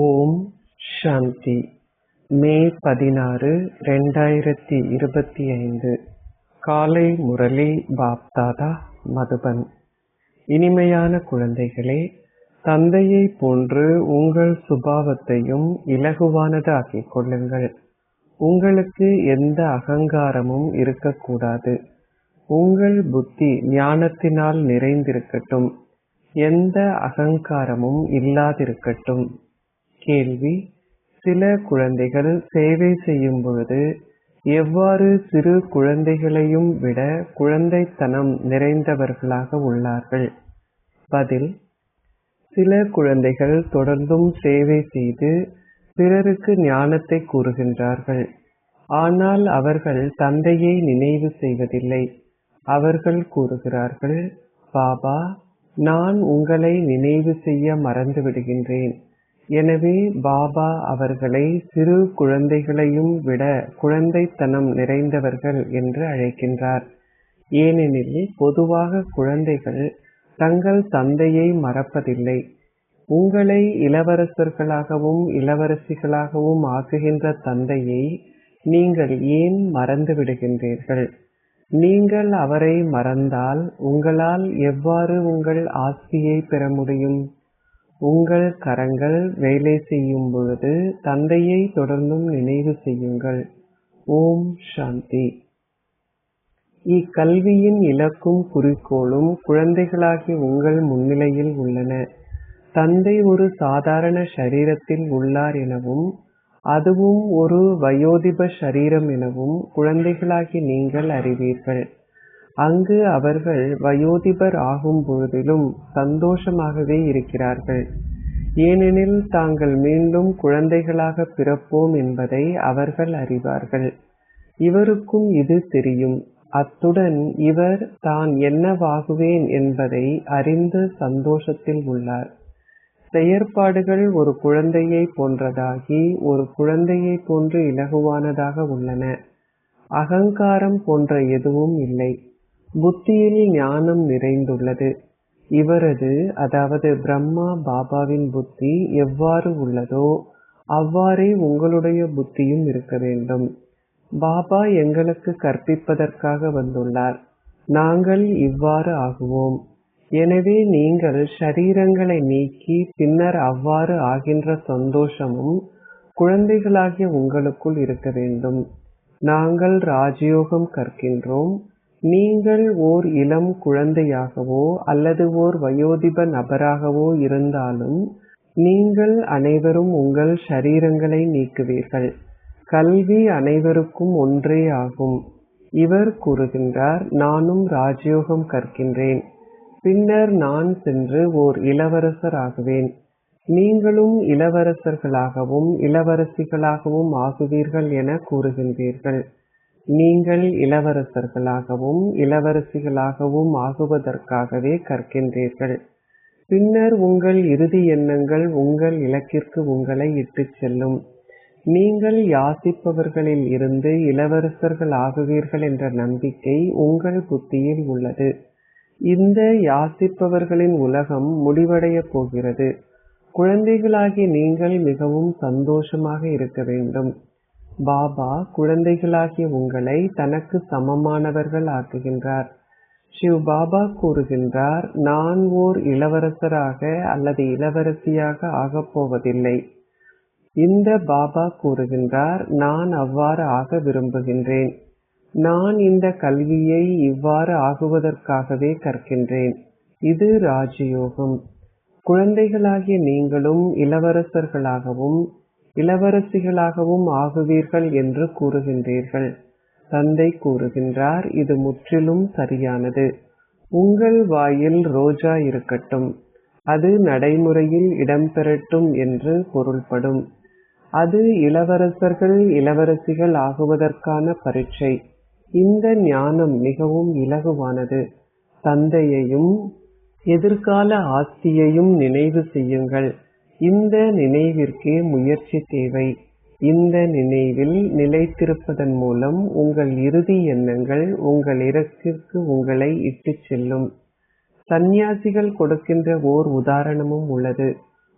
ஓம் சாந்தி. மே 16, 2025 காலை முரளி பாப்தாதா மதுபன். இனிமையான குழந்தைகளே, தந்தையைப் போன்று உங்கள் சுபாவத்தையும் இலகுவானது ஆக்கிக் கொள்ளுங்கள். உங்களுக்கு எந்த அகங்காரமும் இருக்கக்கூடாது. உங்கள் புத்தி ஞானத்தினால் நிறைந்திருக்கட்டும். எந்த அகங்காரமும் இல்லாதிருக்கட்டும். கேள்வி: சில குழந்தைகள் சேவை செய்யும் பொழுது எவ்வாறு சிறு குழந்தைகளையும் விட குழந்தைத்தனம் நிறைந்தவர்களாக உள்ளார்கள்? பதில்: சில குழந்தைகள் தொடர்ந்தும் சேவை செய்து பிறருக்கு ஞானத்தை கூறுகின்றார்கள். ஆனால் அவர்கள் தந்தையை நினைவு செய்வதில்லை. அவர்கள் கூறுகிறார்கள், பாபா, நான் உங்களை நினைவு செய்ய மறந்துவிடுகின்றேன். எனவே பாபா அவர்களை சிறு குழந்தைகளையும் விட குழந்தைத்தனம் நிறைந்தவர்கள் என்று அழைக்கின்றார். ஏனெனில் பொதுவாக குழந்தைகள் தங்கள் தந்தையை மறப்பதில்லை. உங்களை இளவரசர்களாகவும் இளவரசிகளாகவும் ஆக்குகின்ற தந்தையை நீங்கள் ஏன் மறந்துவிடுகின்றீர்கள்? நீங்கள் அவரை மறந்தால் உங்களால் எவ்வாறு உங்கள் ஆஸ்தியை பெற முடியும்? உங்கள் கரங்கள் வேலை செய்யும் பொழுது தந்தையை தொடர்ந்தும் நினைவு செய்யுங்கள். ஓம் சாந்தி. இக்கல்வியின் இலக்கும் குறிக்கோளும் குழந்தைகளாகிய உங்கள் முன்னிலையில் உள்ளன. தந்தை ஒரு சாதாரண ஷரீரத்தில் உள்ளார் எனவும் அதுவும் ஒரு வயோதிப ஷரீரம் எனவும் குழந்தைகளாகி நீங்கள் அறிவீர்கள். அங்கு அவர்கள் வயோதிபர் ஆகும் பொழுதிலும் சந்தோஷமாகவே இருக்கிறார்கள். ஏனெனில் தாங்கள் மீண்டும் குழந்தைகளாக பிறப்போம் என்பதை அவர்கள் அறிவார்கள். இவருக்கும் இது தெரியும். அத்துடன் இவர் தான் என்னவாகுவேன் என்பதை அறிந்து சந்தோஷத்தில் உள்ளார். செயற்பாடுகள் ஒரு குழந்தையை போன்றதாகி ஒரு குழந்தையை போன்று இலகுவானதாக உள்ளன. அகங்காரம் போன்ற எதுவும் இல்லை. புத்தியில் ஞானம் நிறைந்துள்ளது. இவரது, அதாவது பிரம்மா பாபாவின் புத்தி எவ்வாறு உள்ளதோ அவ்வாறே உங்களுடைய புத்தியும் இருக்க வேண்டும். பாபா எங்களுக்கு கற்பிப்பதற்காக வந்துள்ளார். நாங்கள் இவ்வாறு ஆகுவோம். எனவே நீங்கள் ஷரீரங்களை நீக்கி பின்னர் அவ்வாறு ஆகின்ற சந்தோஷமும் குழந்தைகளாகிய உங்களுக்குள் இருக்க வேண்டும். நாங்கள் ராஜயோகம் கற்கின்றோம். நீங்கள் ஓர் இளம் குழந்தையாகவோ அல்லது ஓர் வயோதிப நபராகவோ இருந்தாலும் நீங்கள் அனைவரும் உங்கள் ஷரீரங்களை நீக்குவீர்கள். கல்வி அனைவருக்கும் ஒன்றே ஆகும். இவர் கூறுகின்றார், நானும் ராஜயோகம் கற்கின்றேன். பின்னர் நான் சென்று ஓர் இளவரசர் ஆகுவேன். நீங்களும் இளவரசர்களாகவும் இளவரசிகளாகவும் ஆகுவீர்கள் என கூறுகின்றீர்கள். நீங்கள் இளவரசர்களாகவும் இளவரசிகளாகவும் ஆகுவதற்காகவே கற்கின்றீர்கள். பின்னர் உங்கள் இறுதி எண்ணங்கள் உங்கள் இலக்கிற்கு உங்களை இட்டுச் செல்லும். நீங்கள் யாசிப்பவர்களில் இருந்து இளவரசர்கள் ஆகுவீர்கள் என்ற நம்பிக்கை உங்கள் புத்தியில் உள்ளது. இந்த யாசிப்பவர்களின் உலகம் முடிவடைய போகிறது. குழந்தைகளாகிய நீங்கள் மிகவும் சந்தோஷமாக இருக்க வேண்டும். பாபா குழந்தைகளாகிய உங்களை தனக்கு சமமானவர்கள் ஆக்குகின்றார். சிவ் பாபா கூறுகின்றார், நான் ஓர் இளவரசராக அல்லது இளவரசியாக ஆகப்போவதில்லை. இந்த பாபா கூறுகின்றார், நான் அவ்வாறு ஆக விரும்புகின்றேன். நான் இந்த கல்வியை இவ்வாறு ஆகுவதற்காகவே கற்கின்றேன். இது ராஜயோகம். குழந்தைகளாகிய நீங்களும் இளவரசர்களாகவும் இளவரசிகளாகவும் ஆகுவீர்கள் என்று கூறுகின்றீர்கள். தந்தை கூறுகின்றார், இது முற்றிலும் சரியானது. உங்கள் வாயில் ரோஜா இருக்கட்டும். அது நடைமுறையில் இடம்பெறட்டும் என்று பொருள்படும். அது இளவரசர்கள் இளவரசிகள் ஆகுவதற்கான பரீட்சை. இந்த ஞானம் மிகவும் இலகுவானது. தந்தையையும் எதிர்கால ஆஸ்தியையும் நினைவு செய்யுங்கள். இந்த நினைவிற்கே முயற்சி தேவை. இந்த நினைவில் நிலைத்திருப்பதன் மூலம் உங்கள் இறுதி எண்ணங்கள் உங்கள் இலக்கிற்கு உங்களை இட்டுச் செல்லும். சந்நியாசிகள் கொடுக்கின்ற ஓர் உதாரணமும் உள்ளது.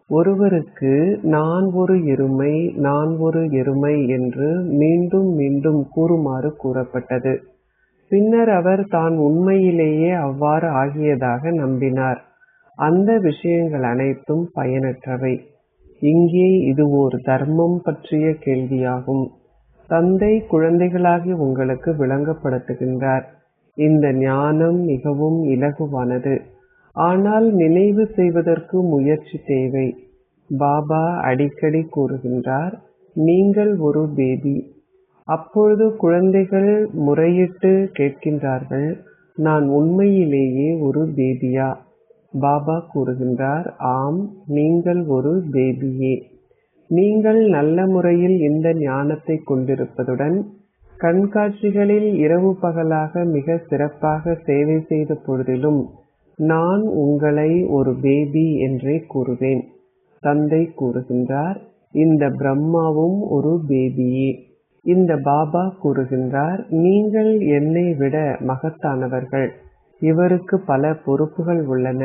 ஒருவருக்கு நான் ஒரு எருமை, நான் ஒரு எருமை என்று மீண்டும் மீண்டும் கூறுமாறு கூறப்பட்டது. பின்னர் அவர் தான் உண்மையிலேயே அவ்வாறு ஆகியதாக நம்பினார். அந்த விஷயங்கள் அனைத்தும் பயனற்றவை. இங்கே இது ஓர் தர்மம் பற்றிய கேள்வியாகும். தந்தை குழந்தைகளாகி உங்களுக்கு விளங்கப்படுத்துகின்றார். இந்த ஞானம் மிகவும் இலகுவானது. ஆனால் நினைவு செய்வதற்கு முயற்சி தேவை. பாபா அடிக்கடி கூறுகின்றார், நீங்கள் ஒரு பேபி. அப்பொழுது குழந்தைகள் முறையிட்டு கேட்கின்றார்கள், நான் உண்மையிலேயே ஒரு பேபியா? பாபா கூறுகின்றார், ஆம், நீங்கள் ஒரு பேபியே. நீங்கள் நல்ல முறையில் இந்த ஞானத்தை கொண்டிருப்பதுடன் கண்காட்சிகளில் இரவு பகலாக மிக சிறப்பாக சேவை செய்த பொழுதிலும் நான் உங்களை ஒரு பேபி என்றே கூறுவேன். தந்தை கூறுகின்றார், இந்த பிரம்மாவும் ஒரு பேபியே. இந்த பாபா கூறுகின்றார், நீங்கள் என்னை விட மகத்தானவர்கள். இவருக்கு பல பொறுப்புகள் உள்ளன.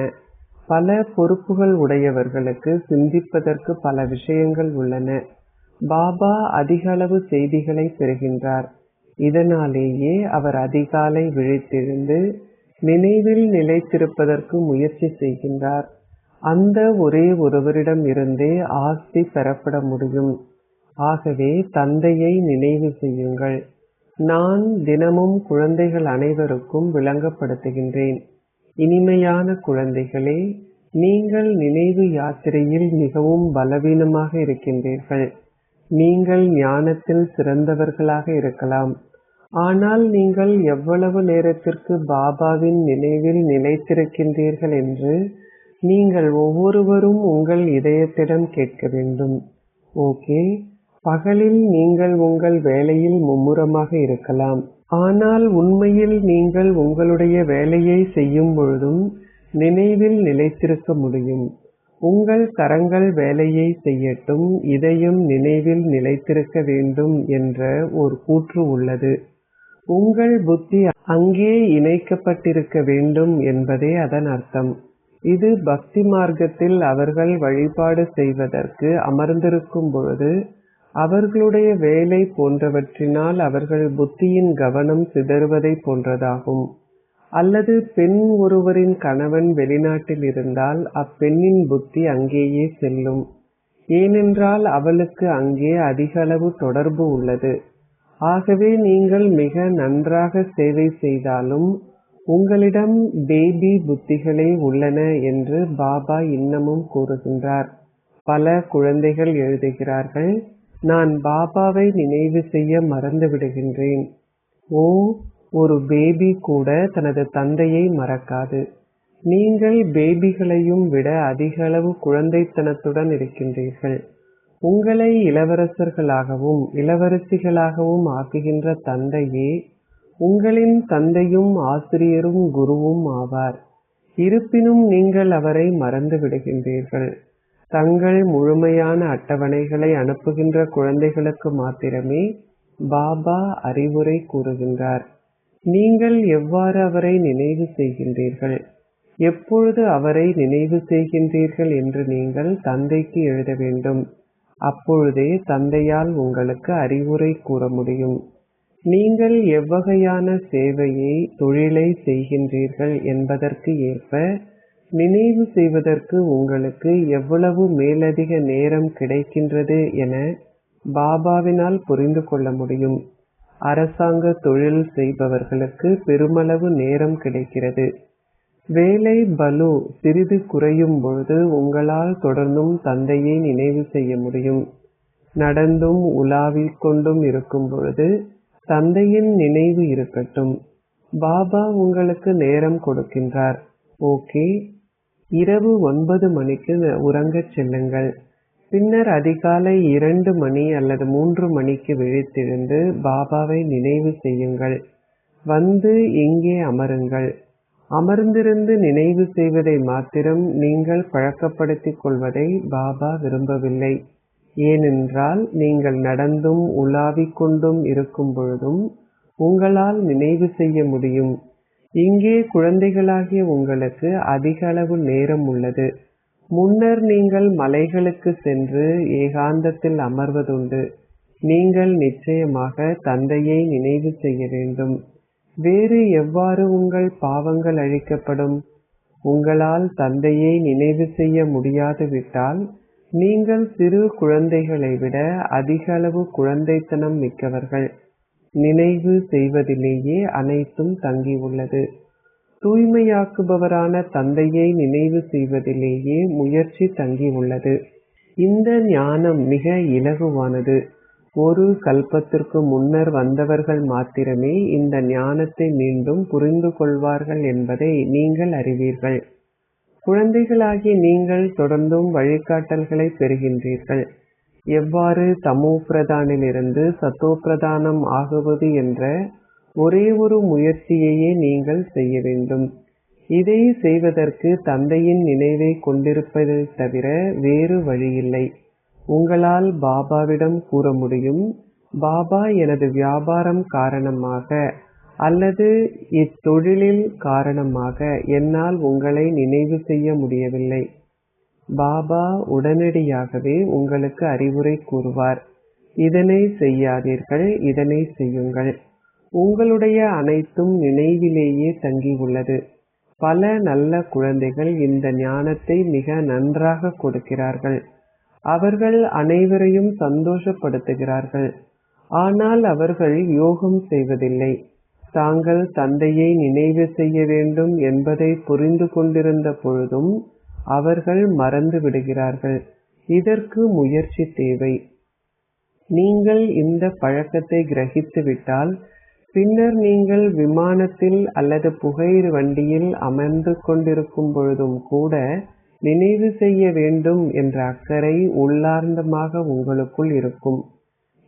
பல பொறுப்புகள் உடையவர்களுக்கு சிந்திப்பதற்கு பல விஷயங்கள் உள்ளன. பாபா அதிகளவு செய்திகளை பெறுகின்றார். இதனாலேயே அவர் அதிகாலை விழித்தெழுந்து நினைவில் நிலைத்திருப்பதற்கு முயற்சி செய்கின்றார். அந்த ஒரே ஒருவரிடம் இருந்தே ஆஸ்தி பெறப்பட முடியும். ஆகவே தந்தையை நினைவு செய்யுங்கள். நான் தினமும் குழந்தைகள் அனைவருக்கும் விளங்கப்படுத்துகின்றேன். இனிமையான குழந்தைகளே, நீங்கள் நினைவு யாத்திரையில் மிகவும் பலவீனமாக இருக்கின்றீர்கள். நீங்கள் ஞானத்தில் சிறந்தவர்களாக இருக்கலாம். ஆனால் நீங்கள் எவ்வளவு நேரத்திற்கு பாபாவின் நினைவில் நிலைத்திருக்கின்றீர்கள் என்று நீங்கள் ஒவ்வொருவரும் உங்கள் இதயத்திடம் கேட்க வேண்டும். ஓகே, பகலில் நீங்கள் உங்கள் வேலையில் மும்முரமாக இருக்கலாம். ஆனால் உண்மையில் நீங்கள் உங்களுடைய வேலையை செய்யும் பொழுதும் நினைவில் நிலைத்திருக்க முடியும். உங்கள் கரங்கள் வேலையை செய்யட்டும், இதயம் நினைவில் நிலைத்திருக்க வேண்டும் என்ற ஒரு கூற்று உள்ளது. உங்கள் புத்தி அங்கே இணைக்கப்பட்டிருக்க வேண்டும் என்பதே அதன் அர்த்தம். இது பக்தி மார்க்கத்தில் அவர்கள் வழிபாடு செய்வதற்கு அமர்ந்திருக்கும் பொழுது அவர்களுடைய வேலை போன்றவற்றினால் அவர்கள் புத்தியின் கவனம் சிதறுவதை போன்றதாகும். அல்லது பெண் ஒருவரின் கணவன் வெளிநாட்டில் இருந்தால் அப்பெண்ணின் புத்தி அங்கேயே செல்லும். ஏனென்றால் அவளுக்கு அங்கே அதிக அளவு தொடர்பு உள்ளது. ஆகவே நீங்கள் மிக நன்றாக சேவை செய்தாலும் உங்களிடம் பேபி புத்திகளே உள்ளன என்று பாபா இன்னமும் கூறுகின்றார். பல குழந்தைகள் எழுதுகிறார்கள், நான் பாபாவை நினைவு செய்ய மறந்து விடுகின்றேன். ஓ, ஒரு பேபி கூட தனது தந்தையை மறக்காது. நீங்கள் பேபிகளையும் விட அதிக அளவு குழந்தைத்தனத்துடன் இருக்கின்றீர்கள். உங்களை இளவரசர்களாகவும் இளவரசிகளாகவும் ஆக்குகின்ற தந்தையே உங்களின் தந்தையும் ஆசிரியரும் குருவும் ஆவார். இருப்பினும் நீங்கள் அவரை மறந்து விடுகின்றீர்கள். தங்கள் முழுமையான அட்டவணைகளை அனுப்புகின்ற குழந்தைகளுக்கு மாத்திரமே பாபா அறிவுரை கூறுகின்றார். நீங்கள் எவ்வாறு அவரை நினைவு செய்கின்றீர்கள், எப்பொழுது அவரை நினைவு செய்கின்றீர்கள் என்று நீங்கள் தந்தைக்கு எழுத வேண்டும். அப்பொழுதே தந்தையால் உங்களுக்கு அறிவுரை கூற முடியும். நீங்கள் எவ்வகையான சேவையை தொழிலை செய்கின்றீர்கள் என்பதற்கு ஏற்ப நினைவு செய்வதற்கு உங்களுக்கு எவ்வளவு மேலதிக நேரம் கிடைக்கின்றது என பாபாவினால் புரிந்து கொள்ள முடியும். அரசாங்க தொழில் செய்பவர்களுக்கு பெருமளவு நேரம் கிடைக்கிறது. வேலை பளு சிறிது குறையும் பொழுது உங்களால் தொடர்ந்தும் தந்தையை நினைவு செய்ய முடியும். நடந்தும் உலாவிக் கொண்டும் இருக்கும் பொழுது தந்தையின் நினைவு இருக்கட்டும். பாபா உங்களுக்கு நேரம் கொடுக்கின்றார். ஓகே, இரவு 9 மணிக்கு உறங்கச் செல்லுங்கள். பின்னர் அதிகாலை 2 மணி அல்லது 3 மணிக்கு விழித்தெழுந்து பாபாவை நினைவு செய்யுங்கள். வந்து இங்கே அமருங்கள். அமர்ந்திருந்து நினைவு செய்வதை மாத்திரம் நீங்கள் பழக்கப்படுத்திக் கொள்வதை பாபா விரும்பவில்லை. ஏனென்றால் நீங்கள் நடந்தும் உலாவிக் கொண்டும் இருக்கும் பொழுதும் உங்களால் நினைவு செய்ய முடியும். இங்கே குழந்தைகளாகிய உங்களுக்கு அதிக அளவு நேரம் உள்ளது. முன்னர் நீங்கள் மலைகளுக்கு சென்று ஏகாந்தத்தில் அமர்வதுண்டு. நீங்கள் நிச்சயமாக தந்தையை நினைவு செய்ய வேண்டும். வேறு எவ்வாறு உங்கள் பாவங்கள் அழிக்கப்படும்? உங்களால் தந்தையை நினைவு செய்ய முடியாது விட்டால் நீங்கள் சிறு குழந்தைகளை விட அதிக அளவு குழந்தைத்தனம் மிக்கவர்கள். நினைவு செய்வதிலேயே அனைத்தும் தங்கியுள்ளது. தூய்மையாக்குபவரான தந்தையை நினைவு செய்வதிலேயே முயற்சி தங்கியுள்ளது. இந்த ஞானம் மிக இலகுவானது. ஒரு கல்பத்திற்கு முன்னர் வந்தவர்கள் மாத்திரமே இந்த ஞானத்தை மீண்டும் புரிந்து கொள்வார்கள் என்பதை நீங்கள் அறிவீர்கள். குழந்தைகளாகிய நீங்கள் தொடர்ந்தும் வழிகாட்டல்களை பெறுகின்றீர்கள். எவ்வாறு தமோ பிரதானிலிருந்து சத்தோ பிரதானம் ஆகுவது என்ற ஒரே ஒரு முயற்சியையே நீங்கள் செய்ய வேண்டும். இதை செய்வதற்கு தந்தையின் நினைவை கொண்டிருப்பதை தவிர வேறு வழியில்லை. உங்களால் பாபாவிடம் கூற முடியும், பாபா எனது வியாபாரம் காரணமாக அல்லது இத்தொழிலில் காரணமாக என்னால் உங்களை நினைவு செய்ய முடியவில்லை. பாபா உடனடியாகவே உங்களுக்கு அறிவுரை கூறுவார். இதனை செய்யாதீர்கள், இதனை செய்யுங்கள். உங்களுடைய அனைத்தும் நினைவிலேயே தங்கியுள்ளது. பல நல்ல குழந்தைகள் இந்த ஞானத்தை மிக நன்றாக கொடுக்கிறார்கள். அவர்கள் அனைவரையும் சந்தோஷப்படுத்துகிறார்கள். ஆனால் அவர்கள் யோகம் செய்வதில்லை. தாங்கள் தந்தையை நினைவு செய்ய வேண்டும் என்பதை புரிந்து கொண்டிருந்த பொழுதும் அவர்கள் மறந்து விடுகிறார்கள். இதற்கு முயற்சி தேவை. நீங்கள் இந்த பழக்கத்தை கிரகித்து விட்டால் பின்னர் நீங்கள் விமானத்தில் அல்லது புகை வண்டியில் அமர்ந்து கொண்டிருக்கும் பொழுதும் கூட நினைவு செய்ய வேண்டும் என்ற அக்கறை உள்ளார்ந்தமாக உங்களுக்குள் இருக்கும்.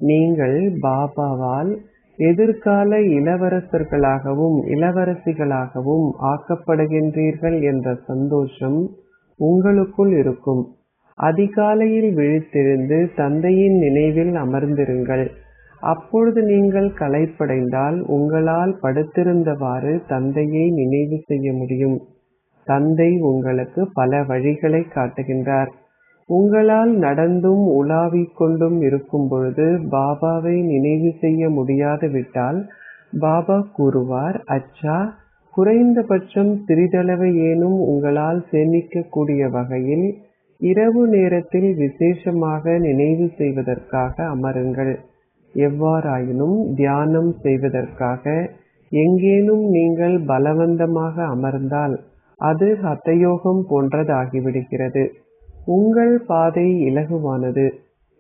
நீங்கள் பாபாவால் எதிர்கால இளவரசர்களாகவும் இளவரசிகளாகவும் ஆக்கப்படுகின்றீர்கள் என்ற சந்தோஷம் உங்களுக்குள் இருக்கும். அதிகாலையில் விழித்தெழுந்து தந்தையின் நினைவில் அமர்ந்திருங்கள். அப்பொழுது நீங்கள் களைப்படைந்தால் உங்களால் படுத்திருந்தவாறு தந்தையை நினைவு செய்ய முடியும். தந்தை உங்களுக்கு பல வழிகளை காட்டுகின்றார். உங்களால் நடந்தும் உலாவிக் கொண்டும் இருக்கும் பொழுது பாபாவை நினைவு செய்ய முடியாது விட்டால் பாபா கூறுவார், அச்சா, குறைந்தபட்சம் சிறிதளவு ஏனும் உங்களால் சேமிக்கக்கூடிய வகையில் இரவு நேரத்தில் விசேஷமாக நினைவு செய்வதற்காக அமருங்கள். எவ்வாறாயினும் தியானம் செய்வதற்காக எங்கேனும் நீங்கள் பலவந்தமாக அமர்ந்தால் அது ஹதயோகம் போன்றதாகிவிடுகிறது. உங்கள் பாதை இலகுவானது.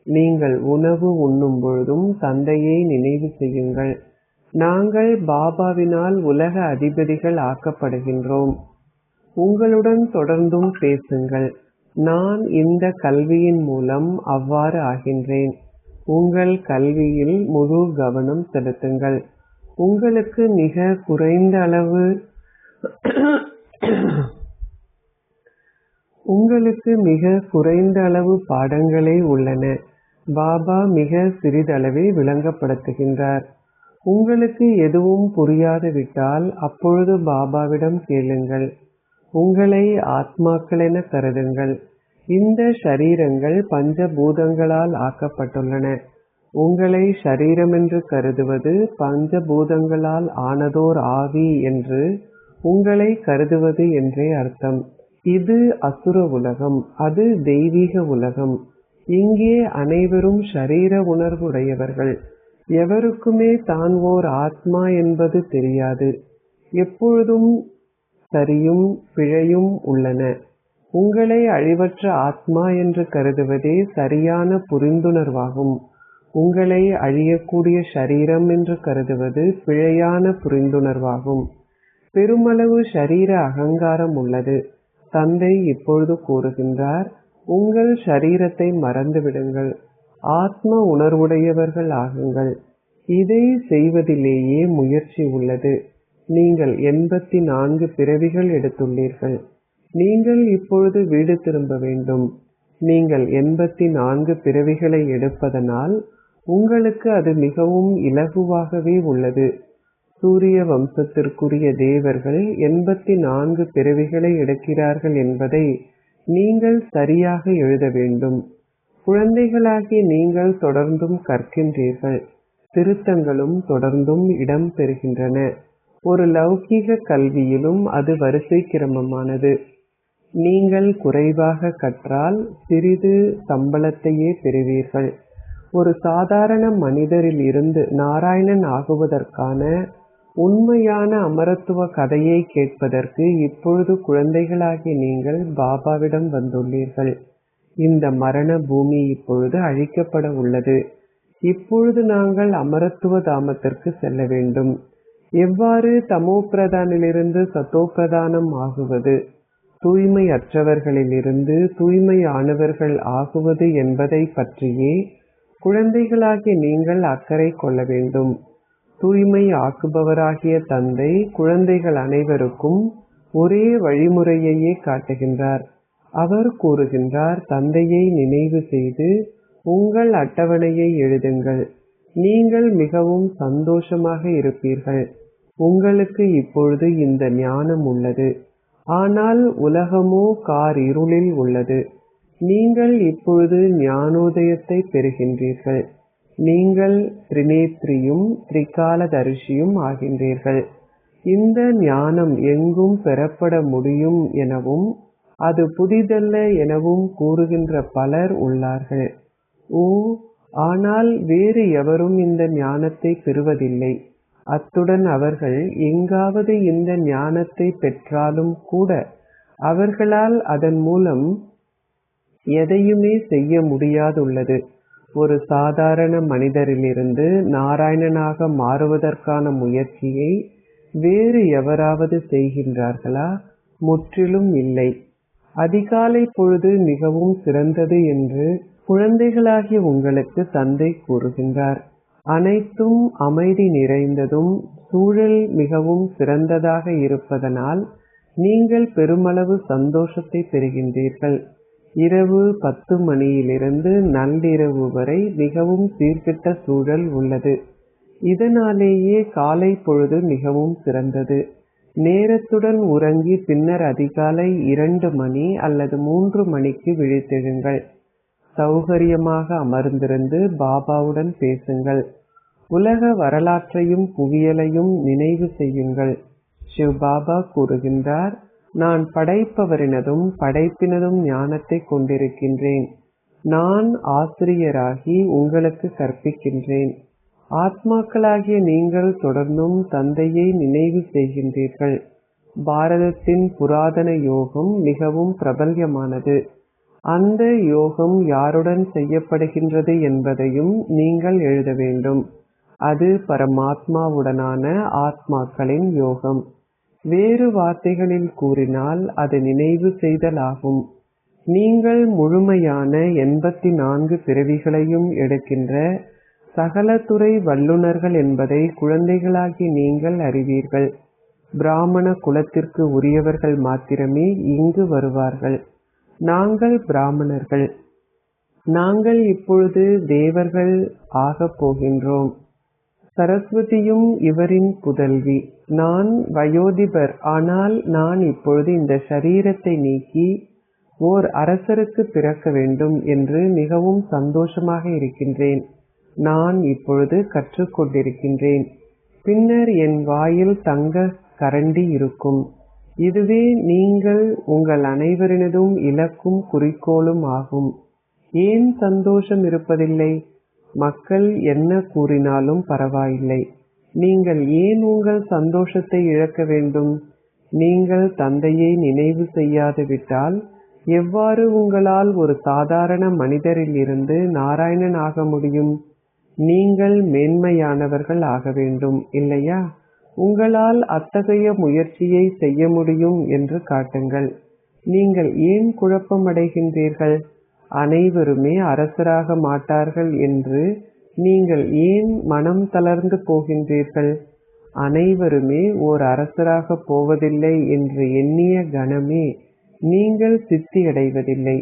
நீங்கள் உணவு உண்ணும் பொழுதும் தந்தையை நினைவு செய்யுங்கள். நாங்கள் பாபாவினால் உலக அதிபதிகள் ஆக்கப்படுகின்றோம். உங்களுடன் தொடர்ந்தும் பேசுங்கள். நான் இந்த கல்வியின் மூலம் அவ்வாறு ஆகின்றேன். உங்கள் கல்வியில் முழு கவனம் செலுத்துங்கள். உங்களுக்கு மிக குறைந்த அளவு பாடங்களே உள்ளன. பாபா மிக சிறிதளவே விளங்கப்படுத்துகின்றார். உங்களுக்கு எதுவும் புரியாது விட்டால் அப்பொழுது பாபாவிடம் கேளுங்கள். உங்களை ஆத்மாக்கள் என கருதுங்கள். இந்த ஷரீரங்கள் பஞ்சபூதங்களால் ஆக்கப்பட்டுள்ளன. உங்களை ஷரீரமென்று கருதுவது பஞ்சபூதங்களால் ஆனதோர் ஆவி என்று உங்களை கருதுவது என்றே அர்த்தம். இது அசுர உலகம், அது தெய்வீக உலகம். இங்கே அனைவரும் ஷரீர உணர்வுடையவர்கள். எவருக்குமே தான் ஓர் ஆத்மா என்பது தெரியாது. எப்பொழுதும் சரியும் பிழையும் உள்ளன. உங்களை அழிவற்ற ஆத்மா என்று கருதுவதே சரியான புரிந்துணர்வாகும். உங்களை அழியக்கூடிய ஷரீரம் என்று கருதுவது பிழையான புரிந்துணர்வாகும். பெருமளவு ஷரீர அகங்காரம் உள்ளது. தந்தை இப்பொழுது கூறுகின்றார், உங்கள் ஷரீரத்தை மறந்துவிடுங்கள், ஆத்ம உணர்வுடையவர்கள் ஆகுங்கள். இதை செய்வதிலேயே முயற்சி உள்ளது. நீங்கள் 84 பிறவிகள் எடுத்துள்ளீர்கள். நீங்கள் இப்பொழுது வீடு திரும்ப வேண்டும். நீங்கள் 84 பிறவிகளை எடுப்பதனால் உங்களுக்கு அது மிகவும் இலகுவாகவே உள்ளது. சூரிய வம்சத்திற்குரிய தேவர்கள் 84 பிறவிகளை எடுக்கிறார்கள் என்பதை நீங்கள் சரியாக எழுத வேண்டும். குழந்தைகளாகிய நீங்கள் தொடர்ந்தும் கற்கின்றீர்கள். திருத்தங்களும் தொடர்ந்தும் இடம் பெறுகின்றன. ஒரு லௌகீக கல்வியிலும் அது வரிசை கிரமமானது. நீங்கள் குறைவாக கற்றால் சிறிது சம்பளத்தையே பெறுவீர்கள். ஒரு சாதாரண மனிதரில் இருந்து நாராயணன் ஆகுவதற்கான உண்மையான அமரத்துவ கதையை கேட்பதற்கு இப்பொழுது குழந்தைகளாகிய நீங்கள் பாபாவிடம் வந்துள்ளீர்கள். இந்த மரண பூமி இப்பொழுது அழிக்கப்பட உள்ளது. இப்பொழுது நாங்கள் அமரத்துவ தாமத்திற்கு செல்ல வேண்டும். எவ்வாறு தமோ பிரதானிலிருந்து சத்தோ பிரதானம் ஆகுவது, தூய்மை அற்றவர்களிலிருந்து தூய்மையானவர்கள் ஆகுவது என்பதை பற்றியே குழந்தைகளாகிய நீங்கள் அக்கறை கொள்ள வேண்டும். தூய்மை ஆக்குபவராகிய தந்தை குழந்தைகள் அனைவருக்கும் ஒரே வழிமுறையையே காட்டுகின்றார். அவர் கூறுகின்றார், தந்தையை நினைவு செய்து உங்கள் அட்டவணையை எழுதுங்கள். நீங்கள் மிகவும் சந்தோஷமாக இருப்பீர்கள். உங்களுக்கு இப்பொழுது இந்த ஞானம் உள்ளது. ஆனால் உலகமோ கார் இருளில் உள்ளது. நீங்கள் இப்பொழுது ஞானோதயத்தை பெறுகின்றீர்கள். நீங்கள் திரிநேத்ரியும் திரிகாலதரிசியும் ஆகின்றீர்கள். இந்த ஞானம் எங்கும் பெறப்பட முடியும் எனவும் அது புதிதல்ல எனவும் கூறுகின்ற பலர் உள்ளார்கள். ஓ, ஆனால் வேறு எவரும் இந்த ஞானத்தை பெறுவதில்லை. அத்துடன் அவர்கள் எங்காவது இந்த ஞானத்தை பெற்றாலும் கூட அவர்களால் அதன் மூலம் எதையுமே செய்ய முடியாதுள்ளது. ஒரு சாதாரண மனிதரிலிருந்து நாராயணனாக மாறுவதற்கான முயற்சியை வேறு எவராவது செய்கின்றார்களா? முற்றிலும் இல்லை. அதிகாலை பொழுது மிகவும் சிறந்தது என்று குழந்தைகளாகிய உங்களுக்கு தந்தை கூறுகின்றார். அனைத்தும் அமைதி நிறைந்ததும் சூழல் மிகவும் சிறந்ததாக இருப்பதனால் நீங்கள் பெருமளவு சந்தோஷத்தை பெறுகின்றீர்கள். இரவு 10 மணியிலிருந்து நள்ளிரவு வரை மிகவும் சீர்கெட்ட சூழல் உள்ளது. இதனாலேயே காலை பொழுது மிகவும் சிறந்தது. நேரத்துடன் உறங்கி பின்னர் அதிகாலை 2 மணி அல்லது 3 மணிக்கு விழித்தெழுங்கள். சௌகரியமாக அமர்ந்திருந்து பாபாவுடன் பேசுங்கள். உலக வரலாற்றையும் புவியலையும் நினைவு செய்யுங்கள். சிவ் பாபா கூறுகின்றார், நான் படைப்பவரினதும் படைப்பினதும் ஞானத்தை கொண்டிருக்கின்றேன். நான் ஆசிரியராகி உங்களுக்கு கற்பிக்கின்றேன். ஆத்மாக்களாகிய நீங்கள் தொடர்ந்தும் தந்தையை நினைவு செய்கின்றீர்கள். பாரதத்தின் புராதன யோகம் மிகவும் பிரபல்யமானது. அந்த யோகம் யாருடன் செய்யப்படுகின்றது என்பதையும் நீங்கள் எழுத வேண்டும். அது பரமாத்மாவுடனான ஆத்மாக்களின் யோகம். வேறு வார்த்தைகளில் கூறினால் அது நினைவு செய்தல் ஆகும். நீங்கள் முழுமையான 84 பிறவிகளையும் எடுக்கின்ற சகல துறை வல்லுநர்கள் என்பதை குழந்தைகளாகி நீங்கள் அறிவீர்கள். பிராமண குலத்திற்கு உரியவர்கள் மாத்திரமே இங்கு வருவார்கள். நாங்கள் பிராமணர்கள். நாங்கள் இப்பொழுது தேவர்கள் ஆகப் போகின்றோம். சரஸ்வதியும் இவரின் புதல்வி. நான் வயோதிபர். ஆனால் நான் இப்பொழுது இந்த சரீரத்தை நீக்கி ஓர் அரசருக்கு பிறக்க வேண்டும் என்று மிகவும் சந்தோஷமாக இருக்கின்றேன். நான் இப்பொழுது கற்றுக்கொண்டிருக்கின்றேன். பின்னர் என் வாயில் தங்க கரண்டி இருக்கும். இதுவே நீங்கள் உங்கள் அனைவரினதும் இலக்கும் குறிக்கோளும் ஆகும். ஏன் சந்தோஷம் இருப்பதில்லை? மக்கள் என்ன கூறினாலும் பரவாயில்லை. நீங்கள் ஏன் உங்கள் சந்தோஷத்தை இழக்க வேண்டும்? நீங்கள் தந்தையை நினைவு செய்யாது விட்டால் எவ்வாறு உங்களால் ஒரு சாதாரண மனிதரில் இருந்து நாராயணன் ஆக முடியும்? நீங்கள் மேன்மையானவர்கள் ஆக வேண்டும், இல்லையா? உங்களால் அத்தகைய முயற்சியை செய்ய முடியும் என்று காட்டுங்கள். நீங்கள் ஏன் குழப்பமடைகின்றீர்கள்? அனைவருமே அரசராக மாட்டார்கள் என்று நீங்கள் ஏன் மனம் தளர்ந்து போகின்றீர்கள்? அனைவருமே ஓர் அரசராக போவதில்லை என்று எண்ணிய கணமே நீங்கள் சித்தியடைவதில்லை.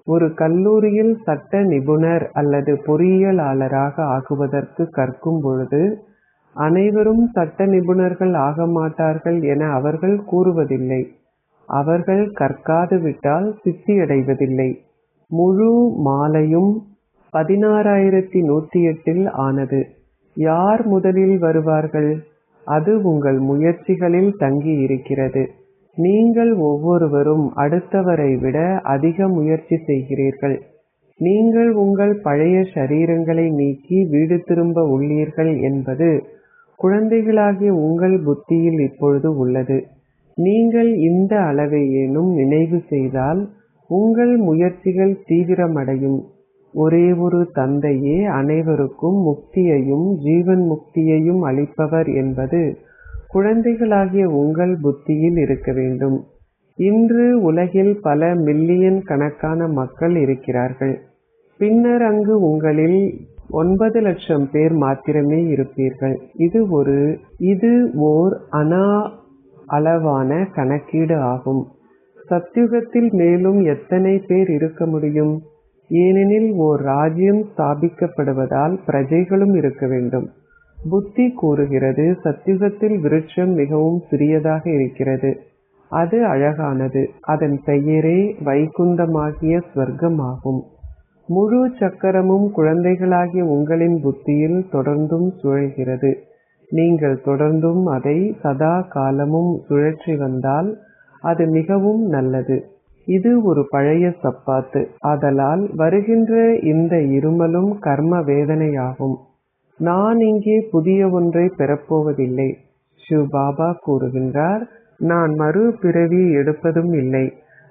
ஒரு கல்லூரியில் சட்ட நிபுணர் அல்லது பொறியியலாளராக ஆகுவதற்கு கற்கும் பொழுது அனைவரும் சட்ட நிபுணர்கள் ஆக மாட்டார்கள் என அவர்கள் கூறுவதில்லை. அவர்கள் கற்காது விட்டால் சித்தியடைவதில்லை. முழு மாலையும் 16,108 ஆனது. யார் முதலில் வருவார்கள்? அது உங்கள் முயற்சிகளில் தங்கி இருக்கிறது. நீங்கள் ஒவ்வொருவரும் அடுத்தவரை விட அதிக முயற்சி செய்கிறீர்கள். நீங்கள் உங்கள் பழைய சரீரங்களை நீக்கி வீடு திரும்ப உள்ளீர்கள் என்பது குழந்தைகளாகிய உங்கள் புத்தியில் இப்பொழுது உள்ளது. நீங்கள் இந்த அளவையேனும் நினைவு செய்தால் உங்கள் முயற்சிகள் தீவிரமடையும். ஒரே ஒரு தந்தையே அனைவருக்கும் முக்தியையும் ஜீவன் முக்தியையும் அளிப்பவர் என்பது குழந்தைகளாகிய உங்கள் புத்தியில் இருக்க வேண்டும். இன்று உலகில் பல மில்லியன் கணக்கான மக்கள் இருக்கிறார்கள். பின்னர் அங்கு உங்களில் 9 லட்சம் பேர் மாத்திரமே இருப்பீர்கள். இது ஓர் அளவான கணக்கீடு ஆகும். சத்யுகத்தில் மேலும் எத்தனை பேர் இருக்க முடியும்? ஏனெனில் ஓர் ராஜ்யம் ஸ்தாபிக்கப்படுவதால் பிரஜைகளும் இருக்க வேண்டும். புத்தி கூறுகிறது, சத்யுகத்தில் விருட்சம் மிகவும் சிறியதாக இருக்கிறது. அது அழகானது. அதன் பெயரே வைகுந்தமாகிய ஸ்வர்க்கமாகும். முழு சக்கரமும் குழந்தைகளாகிய உங்களின் புத்தியில் தொடர்ந்தும் சுழல்கிறது. நீங்கள் தொடர்ந்தும் அதை சதா காலமும் சுழற்றி வந்தால் அது மிகவும் நல்லது. இது ஒரு பழைய சப்பாத்து. ஆதலால் வருகின்ற இந்த இருமலும் கர்ம வேதனையாகும். நான் இங்கே புதிய ஒன்றை பெறப்போவதில்லை. சிவ் பாபா கூறுகின்றார், நான் மறு பிறவி எடுப்பதும் இல்லை,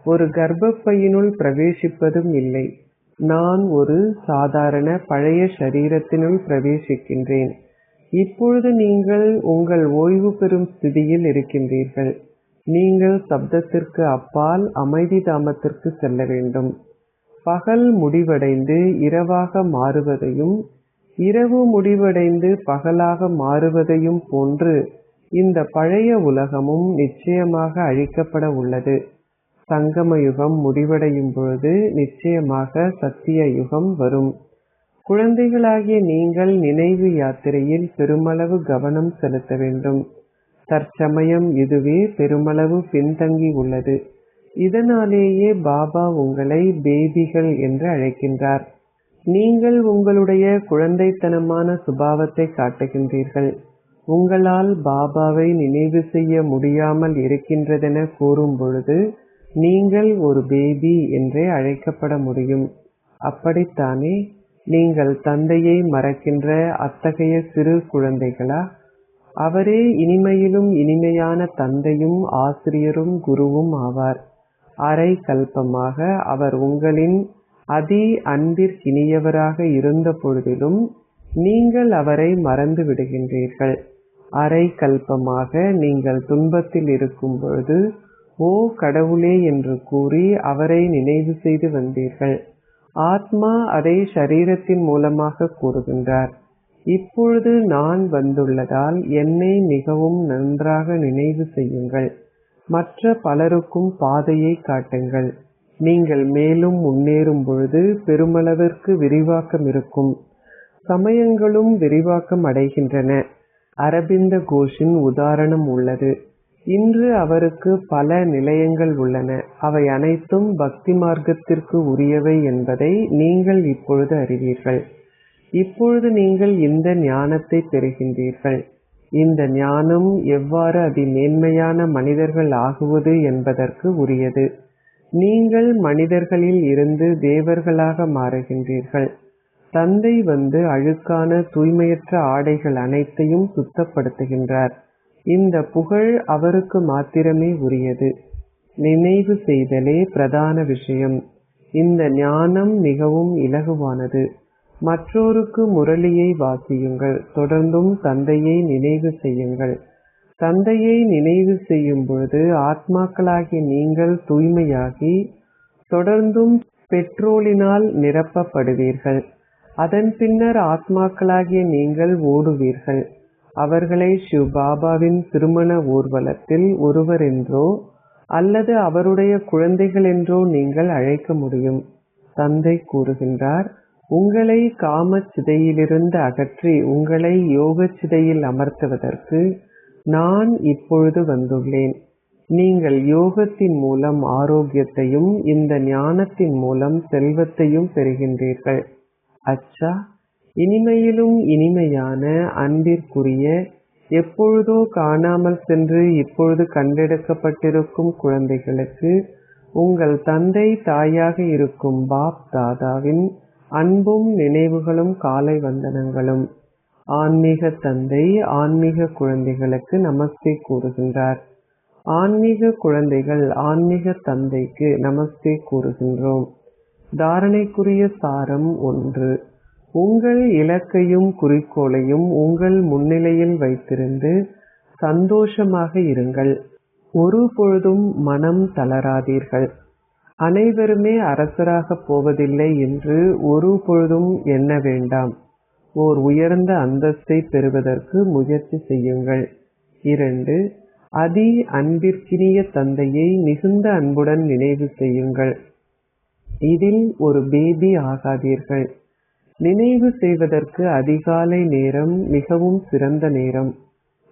ஒரு கர்ப்பப்பையினுள் பிரவேசிப்பதும் இல்லை. நான் ஒரு சாதாரண பழைய சரீரத்தினுள் பிரவேசிக்கின்றேன். இப்பொழுது நீங்கள் உங்கள் ஓய்வு பெறும் ஸ்திதியில் இருக்கின்றீர்கள். நீங்கள் சப்தத்திற்கு அப்பால் அமைதி தாமத்திற்கு செல்ல வேண்டும். பகல் முடிவடைந்து இரவாக மாறுவதையும் இரவு முடிவடைந்து பகலாக மாறுவதையும் போன்று இந்த பழைய உலகமும் நிச்சயமாக அழிக்கப்பட உள்ளது. சங்கம யுகம் முடிவடையும் பொழுது நிச்சயமாக சத்திய யுகம் வரும். குழந்தைகளாகிய நீங்கள் நினைவு யாத்திரையில் பெருமளவு கவனம் செலுத்த வேண்டும். தற்சமயம் இதுவே பெருமளவு பின்தங்கி உள்ளது. இதனாலேயே பாபா உங்களை பேபிகள் என்று அழைக்கின்றார். நீங்கள் உங்களுடைய குழந்தைத்தனமான சுபாவத்தை காட்டுகின்றீர்கள். உங்களால் பாபாவை நினைவு செய்ய முடியாமல் இருக்கின்றதென கூறும் பொழுது நீங்கள் ஒரு பேபி என்றே அழைக்கப்பட முடியும். அப்படித்தானே? நீங்கள் தந்தையை மறக்கின்ற அத்தகைய சிறு குழந்தைகளா? அவரே இனிமையிலும் இனிமையான தந்தையும் ஆசிரியரும் குருவும் ஆவார். அரை கல்பமாக அவர் உங்களின் அதி அன்பிற்கினியவராக இருந்த பொழுதிலும் நீங்கள் அவரை மறந்து விடுகின்றீர்கள். அரை கல்பமாக நீங்கள் துன்பத்தில் இருக்கும் பொழுது ஓ கடவுளே என்று கூறி அவரை நினைவு செய்து வந்தீர்கள். ஆத்மா அதை ஷரீரத்தின் மூலமாக கூறுகின்றார். இப்பொழுது நான் வந்துள்ளதால் என்னை மிகவும் நன்றாக நினைவு செய்யுங்கள். மற்ற பலருக்கும் பாதையை காட்டுங்கள். நீங்கள் மேலும் முன்னேறும் பொழுது பெருமளவிற்கு விரிவாக்கம் இருக்கும். சமயங்களும் விரிவாக்கம் அடைகின்றன. அரபிந்த கோஷின் உதாரணம் உள்ளது. இன்று அவருக்கு பல நிலையங்கள் உள்ளன. அவை அனைத்தும் பக்தி மார்க்கத்திற்கு உரியவை என்பதை நீங்கள் இப்பொழுது அறிவீர்கள். இப்பொழுது நீங்கள் இந்த ஞானத்தை பெறுகின்றீர்கள். இந்த ஞானம் எவ்வாறு அதிமேன்மையான மனிதர்கள் ஆகுவது என்பதற்கு உரியது. நீங்கள் மனிதர்களில் இருந்து தேவர்களாக மாறுகின்றீர்கள். தந்தை வந்து அழுக்கான தூய்மையற்ற ஆடைகள் அனைத்தையும் சுத்தப்படுத்துகின்றார். இந்த புகழ் அவருக்கு மாத்திரமே உரியது. நினைவு செய்தலே பிரதான விஷயம். இந்த ஞானம் மிகவும் இலகுவானது. மற்றோருக்கு முரளியை வாசியுங்கள். தொடர்ந்தும் தந்தையை நினைவு செய்யுங்கள். தந்தையை நினைவு செய்யும் பொழுது ஆத்மாக்களாகிய நீங்கள் தூய்மையாகி தொடர்ந்தும் பெட்ரோலினால் நிரப்பப்படுவீர்கள். அதன் பின்னர் ஆத்மாக்களாகிய நீங்கள் ஓடுவீர்கள். அவர்களை சிவ் பாபாவின் திருமண ஊர்வலத்தில் ஒருவர் என்றோ அல்லது அவருடைய குழந்தைகள் என்றோ நீங்கள் அழைக்க முடியும். தந்தை கூறுகின்றார், உங்களை காமச் சிதையிலிருந்து அகற்றி உங்களை யோகச் சிதையில் அமர்த்துவதற்கு நான் இப்பொழுது வந்துள்ளேன். நீங்கள் யோகத்தின் மூலம் ஆரோக்கியத்தையும் இந்த ஞானத்தின் மூலம் செல்வத்தையும் பெறுகின்றீர்கள். அச்சா, இனிமையிலும் இனிமையான அன்பிற்குரிய, எப்பொழுதோ காணாமல் சென்று இப்பொழுது கண்டெடுக்கப்பட்டிருக்கும் குழந்தைகளுக்கு உங்கள் தந்தை தாயாக இருக்கும் பாப் தாதாவின் அன்பும் நினைவுகளும் காலை வந்தனங்களும். ஆன்மீக தந்தை ஆன்மீக குழந்தைகளுக்கு நமஸ்தே கூறுகின்றார். ஆன்மீக குழந்தைகள் ஆன்மீக தந்தைக்கு நமஸ்தே கூறுகின்றோம். தாரணைக்குரிய சாரம் 1. உங்கள் இலக்கையும் குறிக்கோளையும் உங்கள் முன்னிலையில் வைத்திருந்து சந்தோஷமாக இருங்கள். ஒரு பொழுதும் மனம் தளராதீர்கள். அனைவருமே அரசராக போவதில்லை என்று ஒரு பொழுதும் எண்ண வேண்டாம். ஓர் உயர்ந்த அந்தஸ்தை பெறுவதற்கு முயற்சி செய்யுங்கள். 2. அதி அன்பிற்கினிய தந்தையை மிகுந்த அன்புடன் நினைவு செய்யுங்கள். இதில் ஒரு பேபி ஆகாதீர்கள். நினைவு செய்வதற்கு அதிகாலை நேரம் மிகவும் சிறந்த நேரம்.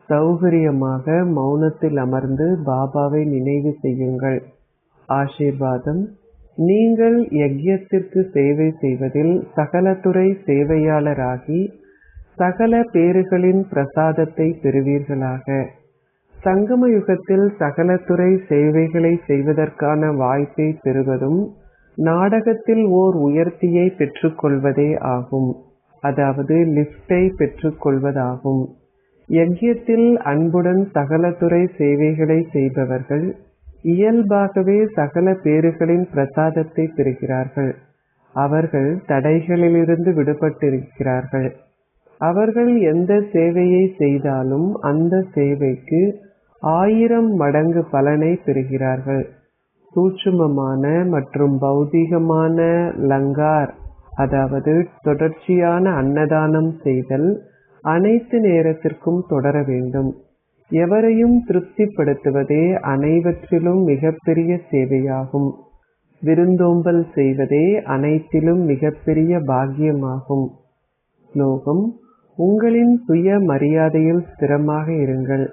சௌகரியமாக மௌனத்தில் அமர்ந்து பாபாவை நினைவு செய்யுங்கள். ஆசீர்வாதம். நீங்கள் யக்ஞத்திற்கு சேவை செய்வதில் சகலதுறை சேவையாளராகி சகல பேறுகளின் பிரசாதத்தை பெறுவீர்களாக. சங்கம யுகத்தில் சகலதுறை சேவைகளை செய்வதற்கான வாய்ப்பை பெறுவதும் நாடகத்தில் ஓர் உயர்த்தியை பெற்றுக்கொள்வதே ஆகும். அதாவது லிப்டை பெற்றுக்கொள்வதாகும். யக்ஞத்தில் அன்புடன் சகலதுறை சேவைகளை செய்பவர்கள் இயல்பாகவே சகல பேறுகளின் பிரசாதத்தை பெறுகிறார்கள். அவர்கள் தடைகளிலிருந்து விடுபட்டிருக்கிறார்கள். அவர்கள் எந்த சேவையை செய்தாலும் அந்த சேவைக்கு 1000 மடங்கு பலனை பெறுகிறார்கள். சூட்சுமமான மற்றும் பௌதீகமான லங்கார், அதாவது தொடர்ச்சியான அன்னதானம் செய்தல் அனைத்து நேரத்திற்கும் தொடர வேண்டும். எவரையும் திருப்திப்படுத்துவதே அனைவற்றிலும் மிகப்பெரிய சேவையாகும். விருந்தோம்பல் செய்வதே அனைத்திலும் மிகப்பெரிய பாக்கியமாகும். ஸ்லோகம். உங்களின் சுய மரியாதையில் ஸ்திரமாக இருங்கள்.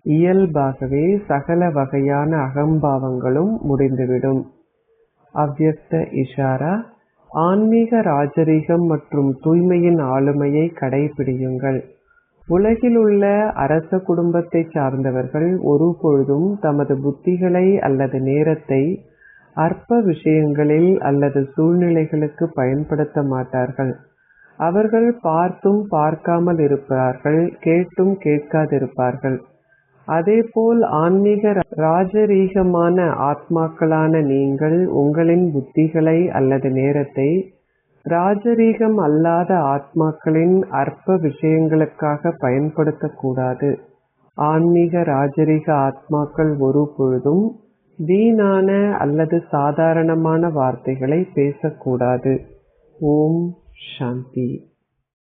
இயல்பாகவே சகல வகையான அகம்பாவங்களும் முடிந்துவிடும். அவ்யக்த இஷாரா. ஆன்மீக ராஜரீகம் மற்றும் தூய்மையின் ஆளுமையை கடைபிடியுங்கள். உலகிலுள்ள அரச குடும்பத்தை சார்ந்தவர்கள் ஒரு பொழுதும் தமது புத்திகளை அல்லது நேரத்தை அற்ப விஷயங்களில் அல்லது சூழ்நிலைகளுக்கு பயன்படுத்த மாட்டார்கள். அவர்கள் பார்த்தும் பார்க்காமல் இருப்பார்கள், கேட்டும் கேட்காதிருப்பார்கள். அதேபோல் ஆன்மீக ராஜரீகமான ஆத்மாக்களான நீங்கள் உங்களின் புத்திகளை அல்லது நேரத்தை ராஜரீகம் அல்லாத ஆத்மாக்களின் அற்ப விஷயங்களுக்காக பயன்படுத்தக்கூடாது. ஆன்மீக ராஜரீக ஆத்மாக்கள் ஒரு பொழுதும் வீணான அல்லது சாதாரணமான வார்த்தைகளை பேசக்கூடாது. ஓம் சாந்தி.